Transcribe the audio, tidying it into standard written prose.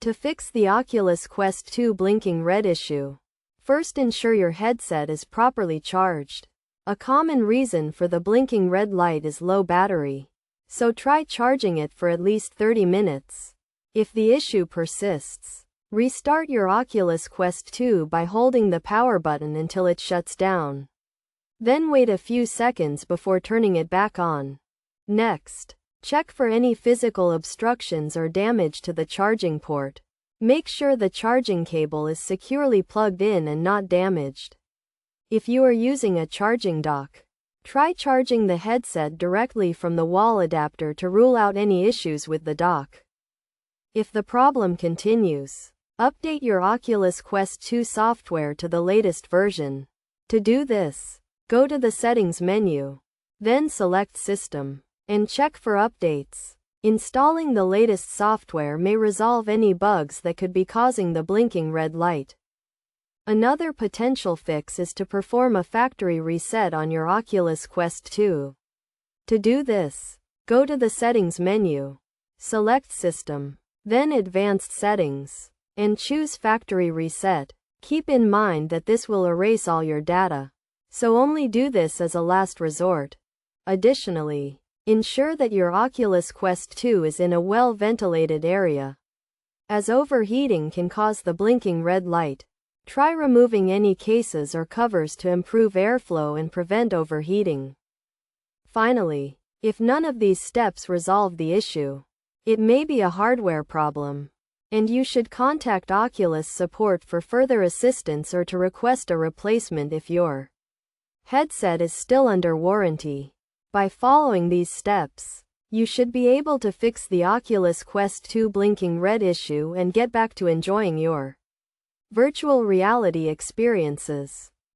To fix the Oculus Quest 2 blinking red issue, first ensure your headset is properly charged. A common reason for the blinking red light is low battery, so try charging it for at least 30 minutes. If the issue persists, restart your Oculus Quest 2 by holding the power button until it shuts down. Then wait a few seconds before turning it back on. Next, check for any physical obstructions or damage to the charging port. Make sure the charging cable is securely plugged in and not damaged. If you are using a charging dock, try charging the headset directly from the wall adapter to rule out any issues with the dock. If the problem continues, update your Oculus Quest 2 software to the latest version. To do this, go to the Settings menu, then select System, and check for updates. Installing the latest software may resolve any bugs that could be causing the blinking red light. Another potential fix is to perform a factory reset on your Oculus Quest 2. To do this, go to the Settings menu, select System, then Advanced Settings, and choose Factory Reset. Keep in mind that this will erase all your data, so only do this as a last resort. Additionally, ensure that your Oculus Quest 2 is in a well-ventilated area, as overheating can cause the blinking red light. Try removing any cases or covers to improve airflow and prevent overheating. Finally, if none of these steps resolve the issue, it may be a hardware problem, and you should contact Oculus support for further assistance or to request a replacement if your headset is still under warranty. By following these steps, you should be able to fix the Oculus Quest 2 blinking red issue and get back to enjoying your virtual reality experiences.